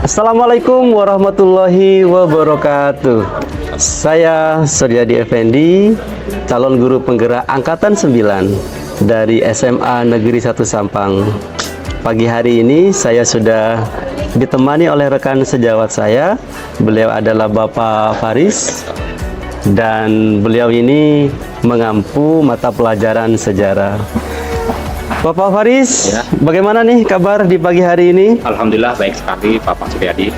Assalamualaikum warahmatullahi wabarakatuh. Saya Suryadi Effendi, calon guru penggerak Angkatan 9 dari SMA Negeri 1 Sampang. Pagi hari ini saya sudah ditemani oleh rekan sejawat saya. Beliau adalah Bapak Faris dan beliau ini mengampu mata pelajaran sejarah. Bapak Faris, Ya. bagaimana nih kabar di pagi hari ini? Alhamdulillah baik sekali Bapak Suryadi.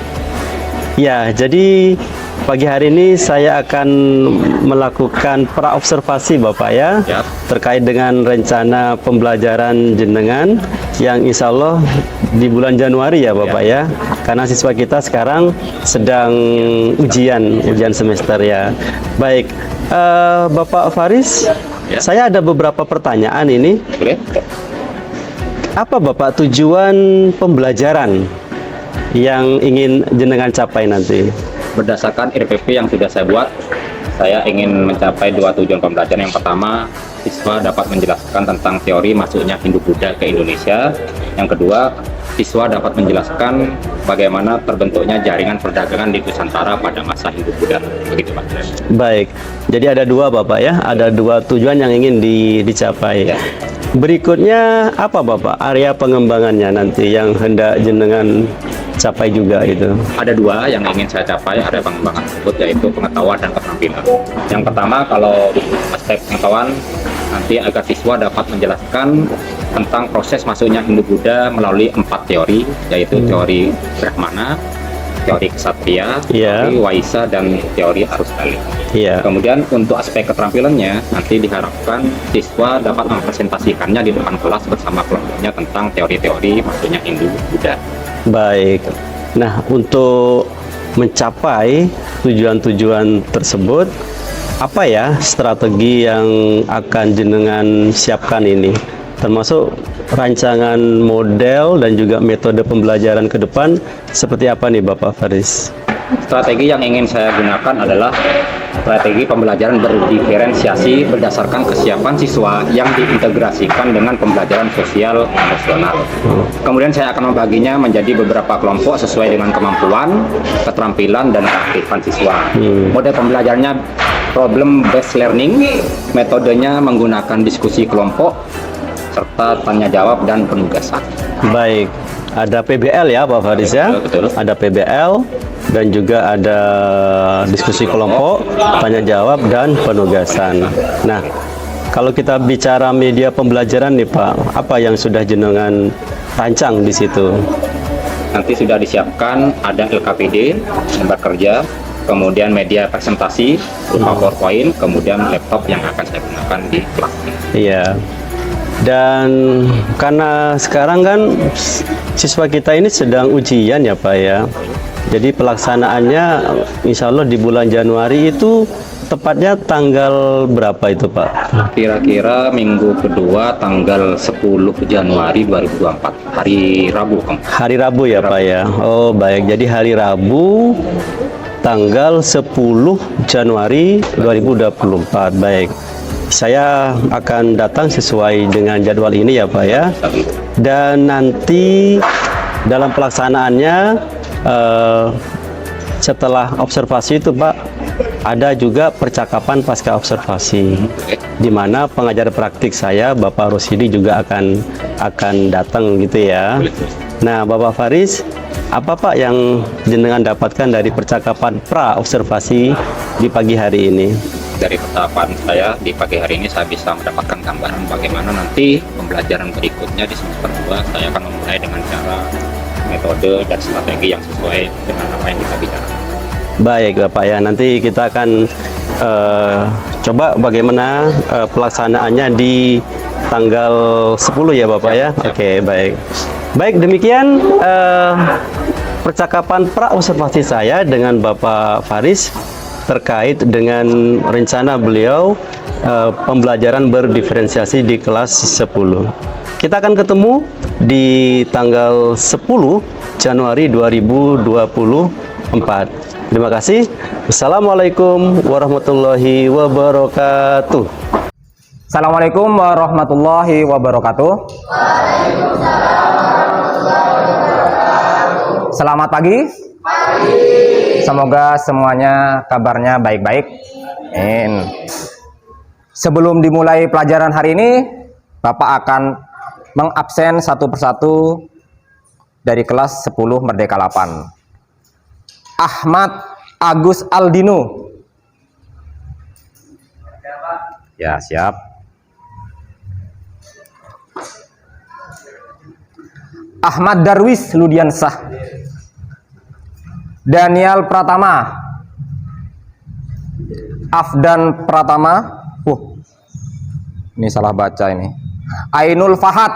Ya, jadi pagi hari ini saya akan melakukan praobservasi Bapak ya, Ya. terkait dengan rencana pembelajaran jenengan yang insya Allah di bulan Januari ya Bapak ya, karena siswa kita sekarang sedang ujian semester ya. Baik, Bapak Faris, Ya. saya ada beberapa pertanyaan ini. Boleh? Apa Bapak tujuan pembelajaran yang ingin jenengan capai nanti? Berdasarkan RPP yang sudah saya buat, saya ingin mencapai dua tujuan pembelajaran. Yang pertama, siswa dapat menjelaskan tentang teori masuknya Hindu-Buddha ke Indonesia. Yang kedua, siswa dapat menjelaskan bagaimana terbentuknya jaringan perdagangan di Nusantara pada masa Hindu-Buddha. Begitu Pak. Baik, jadi ada dua Bapak ya, ada dua tujuan yang ingin dicapai. Ya. Berikutnya apa Bapak area pengembangannya nanti yang hendak jenengan capai juga itu? Ada dua yang ingin saya capai area pengembangan tersebut, yaitu pengetahuan dan keterampilan. Yang pertama, kalau aspek pengetahuan, nanti agar siswa dapat menjelaskan tentang proses masuknya Hindu-Buddha melalui 4 teori, yaitu teori Brahmana, teori Ksatria, Iya. teori Waisa, dan teori Arus balik. Iya. Kemudian untuk aspek keterampilannya, nanti diharapkan siswa dapat mempresentasikannya di depan kelas bersama kelompoknya tentang teori-teori masuknya Hindu-Buddha. Baik. Nah, untuk mencapai tujuan-tujuan tersebut, apa ya strategi yang akan jenengan siapkan ini? Termasuk rancangan model dan juga metode pembelajaran ke depan seperti apa nih Bapak Faris? Strategi yang ingin saya gunakan adalah strategi pembelajaran berdiferensiasi berdasarkan kesiapan siswa yang diintegrasikan dengan pembelajaran sosial emosional. Kemudian saya akan membaginya menjadi beberapa kelompok sesuai dengan kemampuan, keterampilan, dan keaktifan siswa. Model pembelajarannya problem based learning, metodenya menggunakan diskusi kelompok, serta tanya jawab dan penugasan. Baik, ada PBL ya Pak Faris ya? Betul. Ada PBL dan juga ada diskusi kelompok, tanya jawab dan penugasan. Nah, kalau kita bicara media pembelajaran nih Pak, apa yang sudah jenengan rancang di situ? Nanti sudah disiapkan ada LKPD, lembar kerja, kemudian media presentasi berupa PowerPoint, kemudian laptop yang akan saya gunakan di kelas. Iya. Dan karena sekarang kan siswa kita ini sedang ujian ya Pak ya. Jadi pelaksanaannya insya Allah di bulan Januari itu tepatnya tanggal berapa itu Pak? Kira-kira minggu kedua tanggal 10 Januari 2024, hari Rabu. Hari Rabu ya Pak ya. Oh baik, jadi hari Rabu tanggal 10 Januari 2024. Baik. Saya akan datang sesuai dengan jadwal ini ya Pak ya. Dan nanti dalam pelaksanaannya setelah observasi itu Pak, ada juga percakapan pasca observasi, di mana pengajar praktik saya Bapak Rosidi juga akan datang gitu ya. Nah Bapak Faris, apa Pak yang jenengan dapatkan dari percakapan pra observasi di pagi hari ini? Dari percakapan saya di pagi hari ini, saya bisa mendapatkan gambaran bagaimana nanti pembelajaran berikutnya di semester 2 saya akan memulai dengan cara, metode, dan strategi yang sesuai dengan apa yang kita bicarakan. Baik Bapak ya, nanti kita akan coba bagaimana pelaksanaannya di tanggal 10 ya Bapak ya. Oke, baik. Baik, demikian percakapan pra observasi saya dengan Bapak Faris terkait dengan rencana beliau pembelajaran berdiferensiasi di kelas 10. Kita akan ketemu di tanggal 10 Januari 2024. Terima kasih. Assalamualaikum warahmatullahi wabarakatuh. Assalamualaikum warahmatullahi wabarakatuh. Selamat pagi. Semoga semuanya kabarnya baik-baik. Amin. Sebelum dimulai pelajaran hari ini, Bapak akan mengabsen satu persatu dari kelas 10 Merdeka 8. Ahmad Agus Aldino. Ya, siap. Ahmad Darwis Ludiansah. Daniel Pratama. Afdan Pratama. Ini salah baca ini. Ainul Fahad.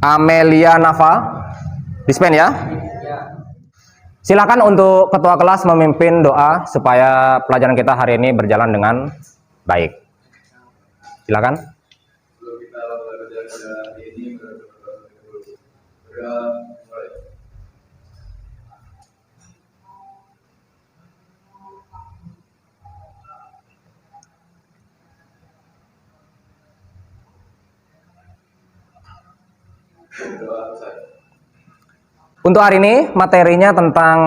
Amelia Nafa. Dispen ya. Silakan untuk ketua kelas memimpin doa supaya pelajaran kita hari ini berjalan dengan baik. Silakan. Untuk hari ini materinya tentang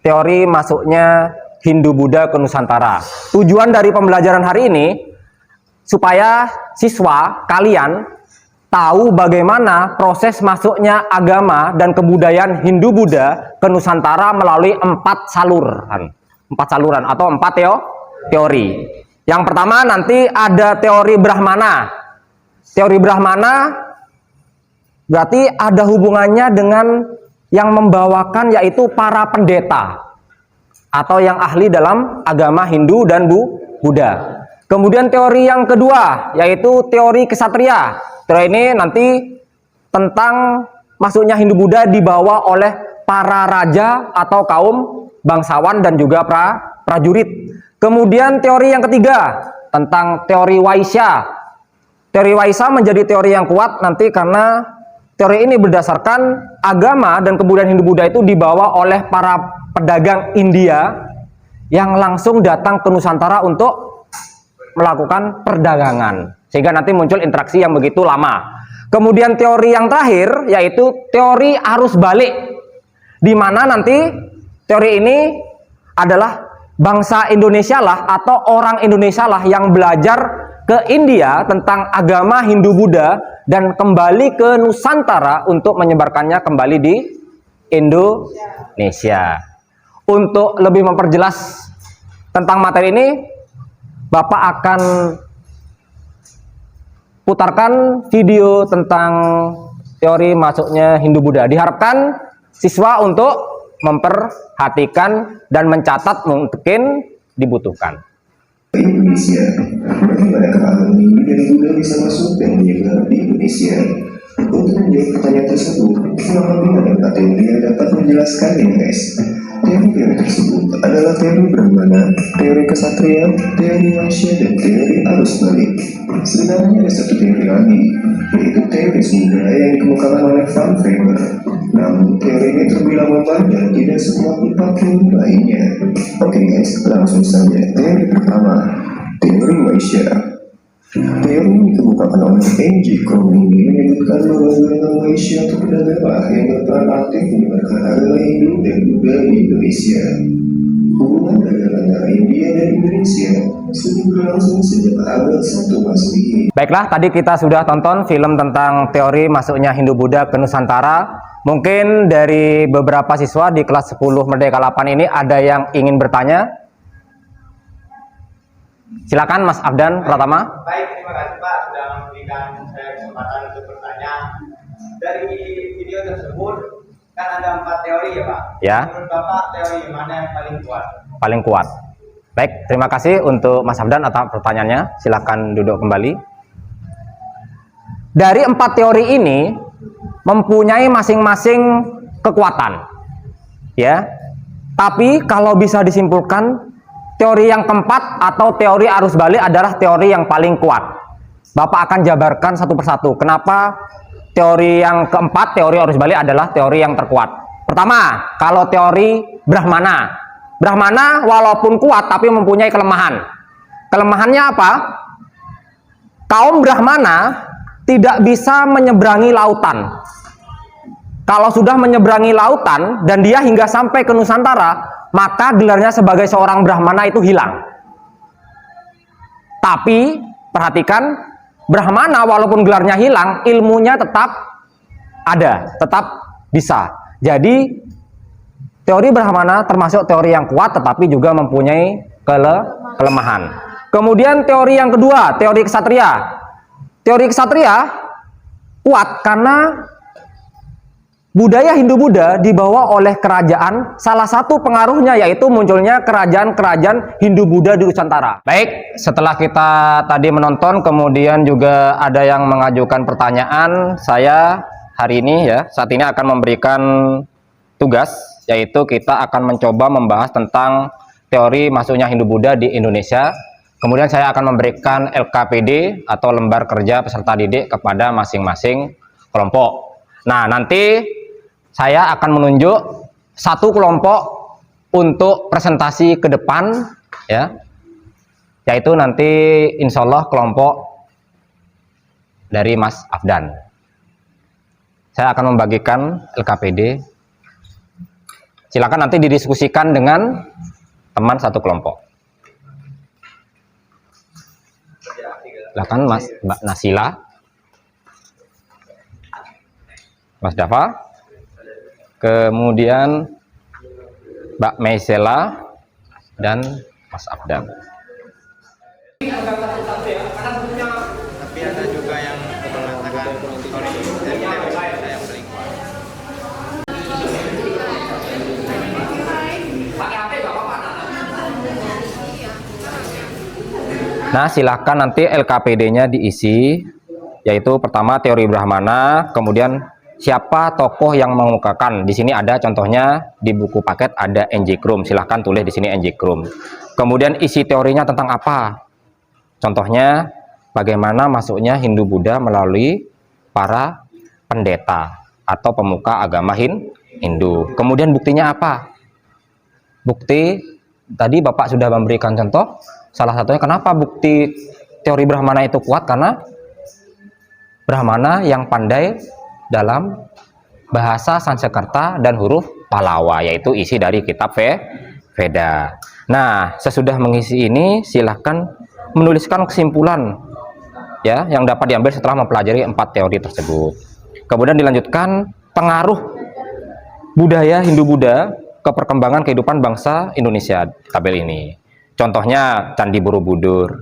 teori masuknya Hindu-Buddha ke Nusantara. Tujuan dari pembelajaran hari ini supaya siswa kalian tahu bagaimana proses masuknya agama dan kebudayaan Hindu-Buddha ke Nusantara melalui 4 saluran. 4 saluran atau 4 teori. Yang pertama nanti ada teori Brahmana. Teori Brahmana berarti ada hubungannya dengan yang membawakan yaitu para pendeta atau yang ahli dalam agama Hindu dan Buddha. Kemudian teori yang kedua yaitu teori kesatria. Teori ini nanti tentang masuknya Hindu-Buddha dibawa oleh para raja atau kaum bangsawan dan juga prajurit. Kemudian teori yang ketiga tentang teori Waisya. Teori Waisya menjadi teori yang kuat nanti karena teori ini berdasarkan agama dan kebudayaan Hindu-Buddha itu dibawa oleh para pedagang India yang langsung datang ke Nusantara untuk melakukan perdagangan. Sehingga nanti muncul interaksi yang begitu lama. Kemudian teori yang terakhir yaitu teori arus balik. Di mana nanti teori ini adalah bangsa Indonesia lah atau orang Indonesia lah yang belajar ke India tentang agama Hindu-Buddha dan kembali ke Nusantara untuk menyebarkannya kembali di Indonesia. Untuk lebih memperjelas tentang materi ini, Bapak akan putarkan video tentang teori masuknya Hindu-Buddha. Diharapkan siswa untuk memperhatikan dan mencatat mungkin dibutuhkan. Indonesia, bagaimanakah agama Hindu dan Buddha bisa masuk dan menyebar di Indonesia? Untuk menjawab pertanyaan tersebut, maka ada teori yang dapat menjelaskannya, guys. Teori-teori tersebut adalah teori Brahmana, teori Kesatria, teori Waisya, dan teori arus balik. Sebenarnya ada satu teori lagi, yaitu teori Sunda yang dikemukakan oleh Van Weber. Namun teori ini terbilang lemah dan tidak sekuat 4 teori lainnya. Oke guys, langsung saja. Teori pertama, teori Waisya. Teori ini dikemukakan oleh N.J. Crowley ini menyebutkan bahwa golongan Waisya atau pedagang yang berperan aktif menyebarkan agama Hindu dan Buddha di Indonesia. Hubungan dagang antara India dan Indonesia sudah berlangsung sejak abad 1 Masehi. Baiklah, tadi kita sudah tonton film tentang teori masuknya Hindu-Buddha ke Nusantara. Mungkin dari beberapa siswa di kelas 10 Merdeka 8 ini ada yang ingin bertanya. Silakan Mas Afdan Pratama. Baik, terima kasih Pak sudah memberikan saya kesempatan untuk bertanya. Dari video tersebut kan ada 4 teori ya Pak. Ya. Menurut Bapak teori mana yang paling kuat? Paling kuat. Baik, terima kasih untuk Mas Afdan atas pertanyaannya. Silakan duduk kembali. Dari 4 teori ini mempunyai masing-masing kekuatan. Ya. Tapi kalau bisa disimpulkan teori yang keempat atau teori arus balik adalah teori yang paling kuat. Bapak akan jabarkan satu persatu. Kenapa teori yang keempat, teori arus balik adalah teori yang terkuat. Pertama, kalau teori Brahmana. Brahmana walaupun kuat tapi mempunyai kelemahan. Kelemahannya apa? Kaum Brahmana tidak bisa menyeberangi lautan. Kalau sudah menyeberangi lautan dan dia hingga sampai ke Nusantara, maka gelarnya sebagai seorang Brahmana itu hilang. Tapi perhatikan, Brahmana walaupun gelarnya hilang, ilmunya tetap ada, tetap bisa. Jadi teori Brahmana termasuk teori yang kuat tetapi juga mempunyai kelemahan. Kemudian teori yang kedua, teori ksatria. Teori ksatria kuat karena budaya Hindu-Buddha dibawa oleh kerajaan, salah satu pengaruhnya yaitu munculnya kerajaan-kerajaan Hindu-Buddha di Nusantara. Baik, setelah kita tadi menonton, kemudian juga ada yang mengajukan pertanyaan, saya hari ini saat ini akan memberikan tugas, yaitu kita akan mencoba membahas tentang teori masuknya Hindu-Buddha di Indonesia. Kemudian saya akan memberikan LKPD atau lembar kerja peserta didik kepada masing-masing kelompok. Nah, nanti saya akan menunjuk satu kelompok untuk presentasi ke depan, yaitu nanti insya Allah kelompok dari Mas Afdan. Saya akan membagikan LKPD. Silakan nanti didiskusikan dengan teman satu kelompok. Silakan Mbak Nasila, Mas Dava, kemudian Mbak Maisela dan Mas Afdan. Tapi ada juga yang mengatakan sorry saya selingkuh. Nah, silakan nanti LKPD-nya diisi, yaitu pertama teori Brahmana, kemudian siapa tokoh yang mengemukakan. Di sini ada contohnya di buku paket ada NJ Krum, silahkan tulis di sini NJ Krum. Kemudian isi teorinya tentang apa? Contohnya bagaimana masuknya Hindu-Buddha melalui para pendeta atau pemuka agama Hindu. Kemudian buktinya apa? Bukti tadi Bapak sudah memberikan contoh. Salah satunya kenapa bukti teori Brahmana itu kuat, karena Brahmana yang pandai dalam bahasa Sanskerta dan huruf Pallava, yaitu isi dari kitab Veda. Nah, sesudah mengisi ini silahkan menuliskan kesimpulan yang dapat diambil setelah mempelajari 4 teori tersebut. Kemudian dilanjutkan pengaruh budaya Hindu-Buddha ke perkembangan kehidupan bangsa Indonesia, tabel ini. Contohnya Candi Borobudur,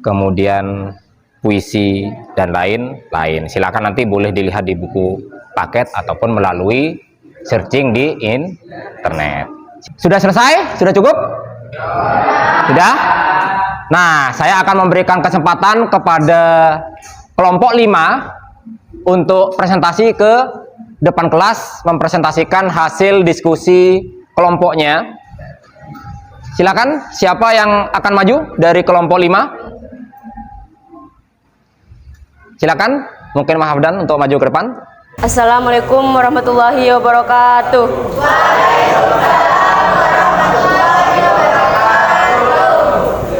kemudian puisi dan lain-lain. Silakan nanti boleh dilihat di buku paket ataupun melalui searching di internet. Sudah selesai? Sudah cukup? Sudah? Nah, saya akan memberikan kesempatan kepada kelompok 5 untuk presentasi ke depan kelas, mempresentasikan hasil diskusi kelompoknya. Silakan, siapa yang akan maju dari kelompok 5? Silakan, mungkin Mas Afdan untuk maju ke depan. Assalamualaikum warahmatullahi wabarakatuh.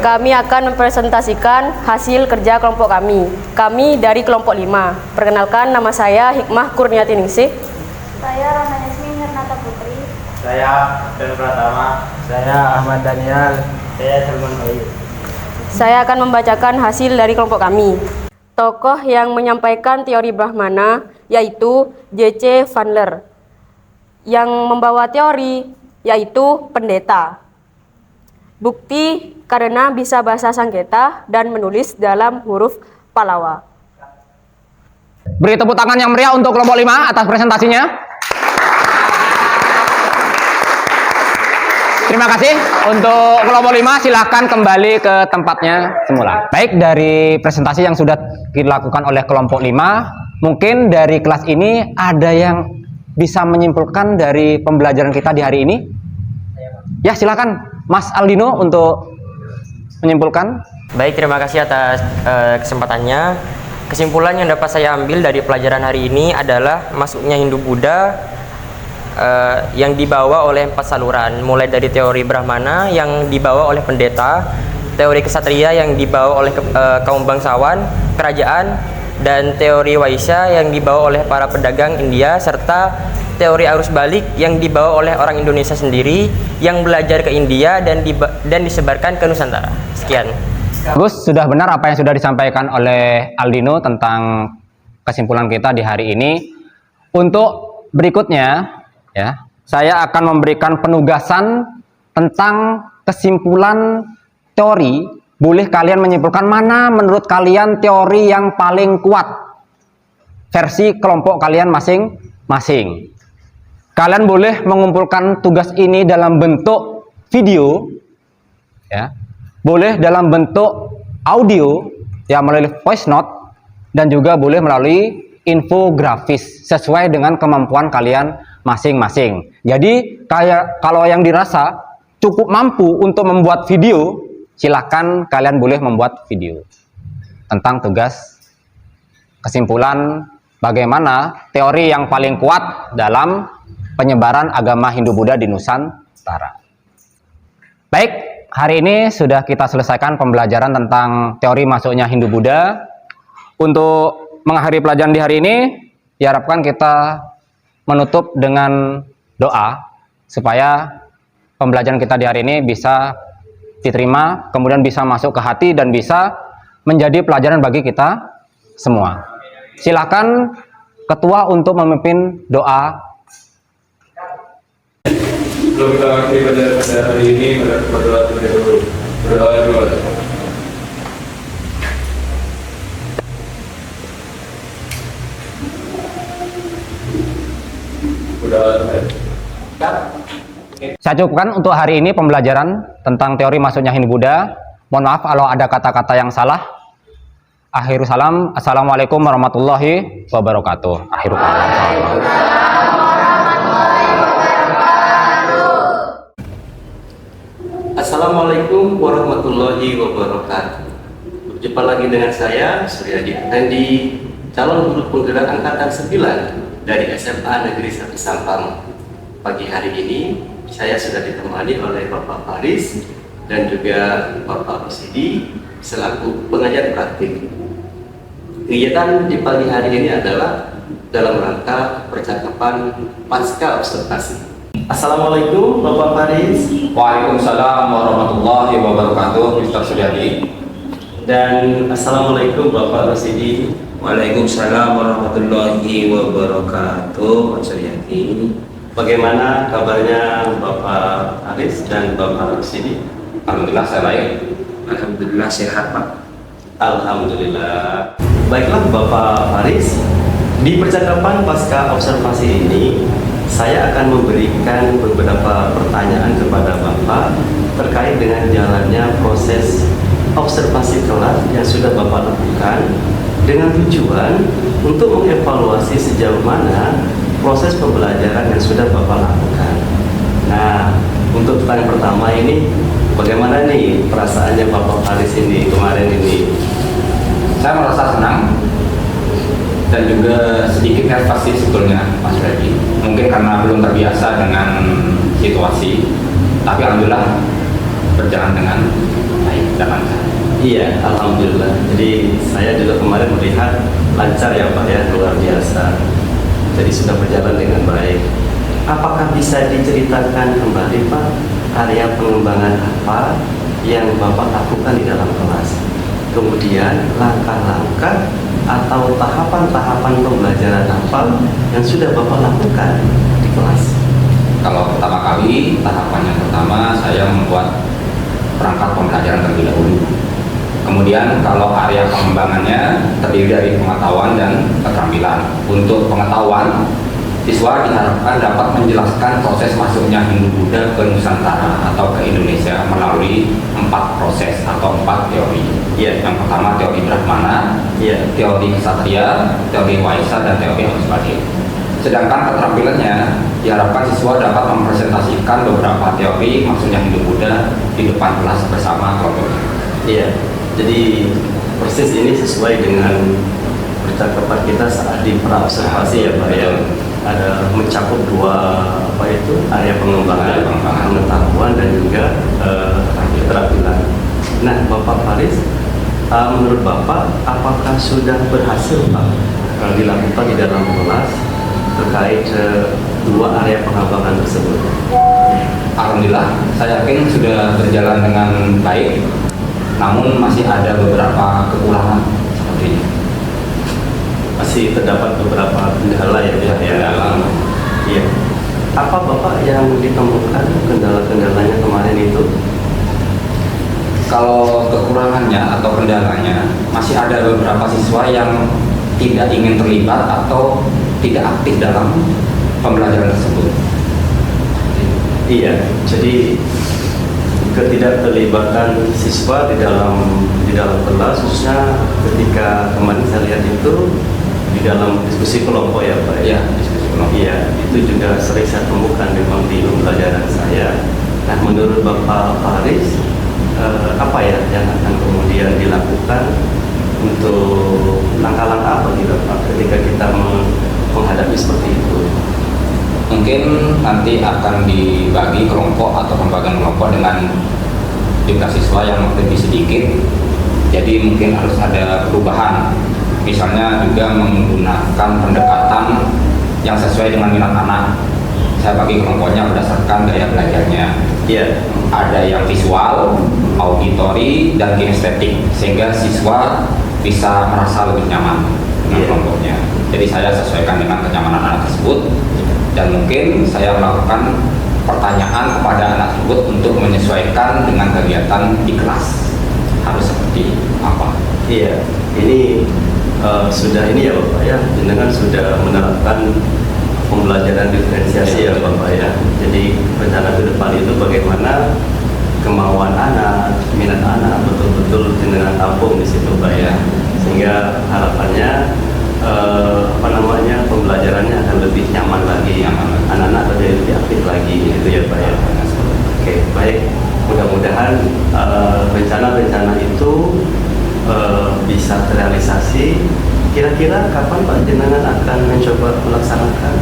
Kami akan mempresentasikan hasil kerja kelompok kami. Kami dari kelompok 5. Perkenalkan, nama saya Hikmah Kurniati Ningsih. Saya Rana Yasmin Hernata Putri. Saya Dan Pratama. Saya Ahmad Daniel. Saya Salman Bayu. Saya akan membacakan hasil dari kelompok kami. Tokoh yang menyampaikan teori Brahmana yaitu J.C. Vandler. Yang membawa teori yaitu pendeta. Bukti karena bisa bahasa Sanketa dan menulis dalam huruf Pallava. Beri tepuk tangan yang meriah untuk kelompok 5 atas presentasinya. Terima kasih. Untuk kelompok 5 silahkan kembali ke tempatnya semula. Baik, dari presentasi yang sudah dilakukan oleh kelompok 5, mungkin dari kelas ini ada yang bisa menyimpulkan dari pembelajaran kita di hari ini? Ya, silakan Mas Aldino untuk menyimpulkan. Baik, terima kasih atas kesempatannya. Kesimpulan yang dapat saya ambil dari pelajaran hari ini adalah masuknya Hindu-Buddha yang dibawa oleh 4 saluran, mulai dari teori Brahmana yang dibawa oleh pendeta, teori Ksatria yang dibawa oleh kaum bangsawan, kerajaan, dan teori Waisa yang dibawa oleh para pedagang India, serta teori arus balik yang dibawa oleh orang Indonesia sendiri yang belajar ke India dan disebarkan ke Nusantara. Sekian. Bagus, sudah benar apa yang sudah disampaikan oleh Aldino tentang kesimpulan kita di hari ini. Untuk berikutnya, ya, saya akan memberikan penugasan tentang kesimpulan teori. Boleh kalian menyimpulkan mana menurut kalian teori yang paling kuat versi kelompok kalian masing-masing. Kalian boleh mengumpulkan tugas ini dalam bentuk video, ya, boleh dalam bentuk audio, ya, melalui voice note, dan juga boleh melalui infografis sesuai dengan kemampuan kalian masing-masing. Jadi kalau yang dirasa cukup mampu untuk membuat video, silakan kalian boleh membuat video tentang tugas kesimpulan bagaimana teori yang paling kuat dalam penyebaran agama Hindu-Buddha di Nusantara. Baik, hari ini sudah kita selesaikan pembelajaran tentang teori masuknya Hindu-Buddha. Untuk mengakhiri pelajaran di hari ini, diharapkan kita menutup dengan doa supaya pembelajaran kita di hari ini bisa diterima, kemudian bisa masuk ke hati dan bisa menjadi pelajaran bagi kita semua. Silakan ketua untuk memimpin doa. Sebelum kita akhiri pelajaran pada hari ini, berdoa terlebih dahulu. Berdoa dulu. Saya cukupkan untuk hari ini pembelajaran tentang teori masuknya Hindu-Buddha. Mohon maaf kalau ada kata-kata yang salah. Akhirul salam. Assalamualaikum warahmatullahi wabarakatuh. Akhirul salam. Assalamualaikum warahmatullahi wabarakatuh. Berjumpa lagi dengan saya, Suryadi Effendi, calon guru penggerak angkatan 9 dari SMA Negeri 1 Sampang. Pagi hari ini saya sudah ditemani oleh Bapak Faris dan juga Bapak Rusidi selaku pengajar praktik. Kegiatan di pagi hari ini adalah dalam rangka percakapan pasca observasi. Assalamualaikum Bapak Faris. Waalaikumsalam warahmatullahi wabarakatuh, Mr. Suryadi. Dan Assalamualaikum Bapak Rusidi. Waalaikumsalam warahmatullahi wabarakatuh, Mas Suryadi. Bagaimana kabarnya Bapak Aris dan Bapak Rusidi? Alhamdulillah saya baik. Alhamdulillah sehat, Pak. Alhamdulillah. Baiklah Bapak Faris, di percakapan pasca observasi ini saya akan memberikan beberapa pertanyaan kepada Bapak terkait dengan jalannya proses observasi kelas yang sudah Bapak lakukan dengan tujuan untuk mengevaluasi sejauh mana proses pembelajaran yang sudah Bapak lakukan. Nah, untuk pertanyaan pertama ini, bagaimana nih perasaannya Bapak Faris ini kemarin ini? Saya merasa senang dan juga sedikit nervous sih sebetulnya, Mas Freddy. Mungkin karena belum terbiasa dengan situasi, tapi alhamdulillah berjalan dengan baik dan lancar. Iya, alhamdulillah. Jadi saya juga kemarin melihat lancar ya Pak ya, luar biasa. Jadi sudah berjalan dengan baik. Apakah bisa diceritakan kembali Pak area pengembangan apa yang Bapak lakukan di dalam kelas? Kemudian langkah-langkah atau tahapan-tahapan pembelajaran apa yang sudah Bapak lakukan di kelas? Kalau pertama kali, tahapan yang pertama saya membuat perangkat pembelajaran terlebih dahulu. Kemudian kalau area pengembangannya terdiri dari pengetahuan dan keterampilan. Untuk pengetahuan, siswa diharapkan dapat menjelaskan proses masuknya Hindu-Buddha ke Nusantara atau ke Indonesia melalui 4 proses atau 4 teori. Iya. Yang pertama teori Brahmana, teori Ksatria, teori Waisa, dan teori arus balik. Sedangkan keterampilannya diharapkan siswa dapat mempresentasikan beberapa teori maksudnya Hindu-Buddha di depan kelas bersama kelompoknya. Iya. Jadi persis ini sesuai dengan percakapan kita saat di praobservasi ya Pak ya. Ada mencakup 2 apa itu area pengembangan, pengetahuan dan juga keterampilan. Nah Bapak Faris, menurut Bapak, apakah sudah berhasil Pak dilakukan di dalam kelas terkait dua area pengembangan tersebut? Alhamdulillah, saya yakin sudah berjalan dengan baik, namun masih ada beberapa kekurangan seperti ini. Masih terdapat beberapa kendala ya Pak ya? Iya. Apa Bapak yang ditemukan kendala-kendalanya kemarin itu? Kalau kekurangannya atau kendalanya, masih ada beberapa siswa yang tidak ingin terlibat atau tidak aktif dalam pembelajaran tersebut. Iya, jadi ketidakterlibatan siswa di dalam kelas, khususnya ketika kemarin saya lihat itu di dalam diskusi kelompok ya Pak. Ya, diskusi kelompok. Iya, itu juga sering saya temukan memang di pembelajaran saya. Nah, menurut Bapak Haris, apa ya yang akan kemudian dilakukan untuk langkah-langkah apa gitu Pak ketika kita menghadapi seperti itu? Mungkin nanti akan dibagi kelompok atau pembagian kelompok dengan jumlah siswa yang lebih sedikit, jadi mungkin harus ada perubahan, misalnya juga menggunakan pendekatan yang sesuai dengan minat anak. Saya bagi kelompoknya berdasarkan gaya belajarnya. Iya. Ada yang visual, auditori, dan kinestetik, sehingga siswa bisa merasa lebih nyaman dengan kelompoknya. Jadi saya sesuaikan dengan kenyamanan anak tersebut, dan mungkin saya melakukan pertanyaan kepada anak tersebut untuk menyesuaikan dengan kegiatan di kelas. Harus seperti apa? Iya, ini sudah ini ya Bapak ya, jenengan sudah menerapkan pembelajaran diferensiasi ya Bapak ya. Jadi rencana ke depan itu bagaimana kemauan anak, minat anak betul-betul jenengan tampung di situ Pak ya. Sehingga harapannya pembelajarannya akan lebih nyaman lagi, anak-anak lebih aktif lagi gitu ya Pak ya. Oke, baik. Mudah-mudahan rencana-rencana itu bisa terrealisasi. Kira-kira kapan Pak jenengan akan mencoba melaksanakan?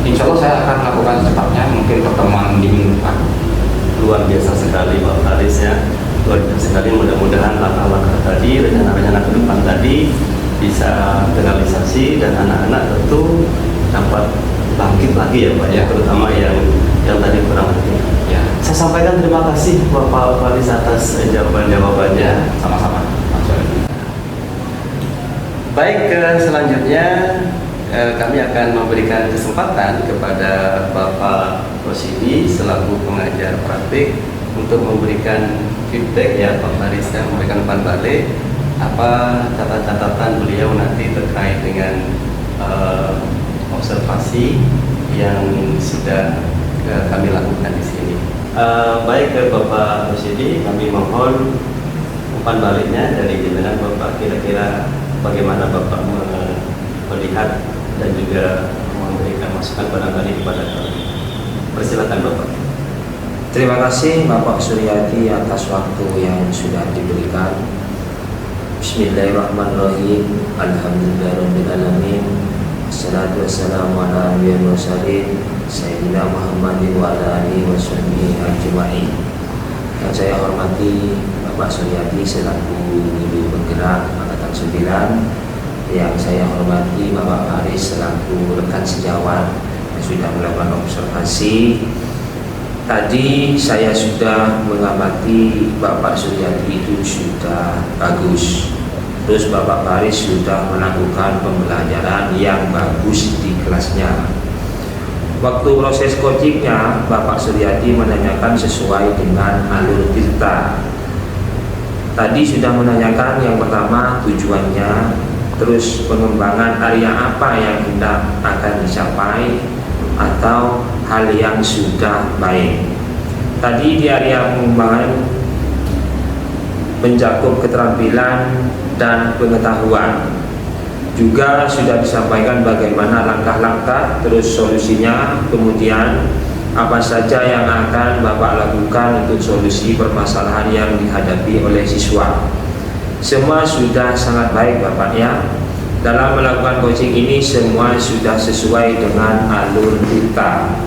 Insya Allah saya akan melakukan secepatnya, mungkin pertemuan di minggu depan. Luar biasa sekali Pak Haris ya. Luar biasa sekali, mudah-mudahan langkah-langkah tadi, rencana-rencana ke depan tadi bisa terrealisasi dan anak-anak tentu dapat bangkit lagi ya Pak ya, terutama yang tadi kurang aktif. Ya. Saya sampaikan terima kasih Bapak Haris atas jawaban-jawabannya. Sama-sama. Baik, selanjutnya kami akan memberikan kesempatan kepada Bapak Rosidi selaku pengajar praktik untuk memberikan feedback ya Pak Haris, ya, memberikan umpan balik apa catatan-catatan beliau nanti terkait dengan observasi yang sudah kami lakukan di sini. Baik Bapak Rosidi, kami mohon umpan baliknya dari jenengan Bapak, kira-kira bagaimana Bapak melihat dan juga memberikan masukan barangkali kepada kami. Persilakan Bapak. Terima kasih Bapak Suryati atas waktu yang sudah diberikan. Bismillahirrahmanirrahim. Alhamdulillahirrahmanirrahim. Assalatu wassalamu ala nabiyil mursalin Sayyidina Muhammadin wa ala alihi wa sahbihi ajma'in. Yang saya hormati Bapak Suryati selaku guru penggerak Angkatan 9, yang saya hormati Bapak Haris selaku rekan sejawat yang sudah melakukan observasi. Tadi saya sudah mengamati Bapak Suryati itu sudah bagus. Terus Bapak Haris sudah melakukan pembelajaran yang bagus di kelasnya. Waktu proses coachingnya, Bapak Suryati menanyakan sesuai dengan alur tirta. Tadi sudah menanyakan yang pertama tujuannya, terus pengembangan area apa yang hendak akan dicapai, atau hal yang sudah baik. Tadi di area pengembangan mencakup keterampilan dan pengetahuan. Juga sudah disampaikan bagaimana langkah-langkah, terus solusinya, kemudian apa saja yang akan Bapak lakukan untuk solusi permasalahan yang dihadapi oleh siswa. Semua sudah sangat baik Bapak ya. Dalam melakukan coaching ini semua sudah sesuai dengan alur kita,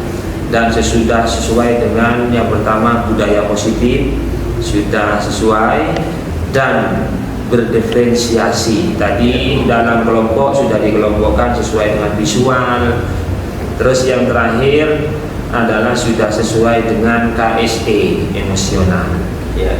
dan sudah sesuai dengan yang pertama budaya positif, sudah sesuai, dan berdiferensiasi. Tadi dalam kelompok sudah dikelompokkan sesuai dengan visual. Terus yang terakhir adalah sudah sesuai dengan KSE emosional. Ya.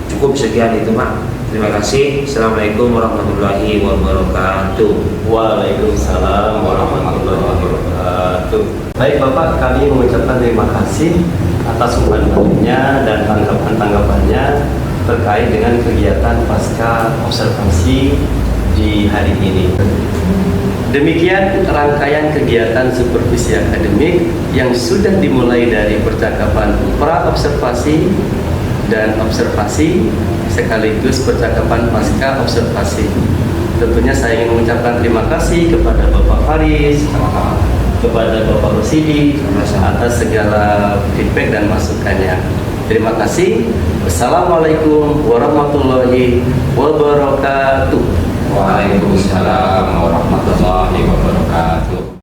Cukup sekian itu, Pak. Terima kasih. Assalamualaikum warahmatullahi wabarakatuh. Waalaikumsalam warahmatullahi wabarakatuh. Baik Bapak, kami mengucapkan terima kasih atas umpan-umpannya dan tanggapan-tanggapannya terkait dengan kegiatan pasca observasi di hari ini. Demikian rangkaian kegiatan supervisi akademik yang sudah dimulai dari percakapan pra-observasi dan observasi sekaligus percakapan pasca observasi. Tentunya saya ingin mengucapkan terima kasih kepada Bapak Faris, kepada Bapak Rosidi atas segala feedback dan masukannya. Terima kasih. Wassalamualaikum warahmatullahi wabarakatuh. Waalaikumsalam warahmatullahi wabarakatuh.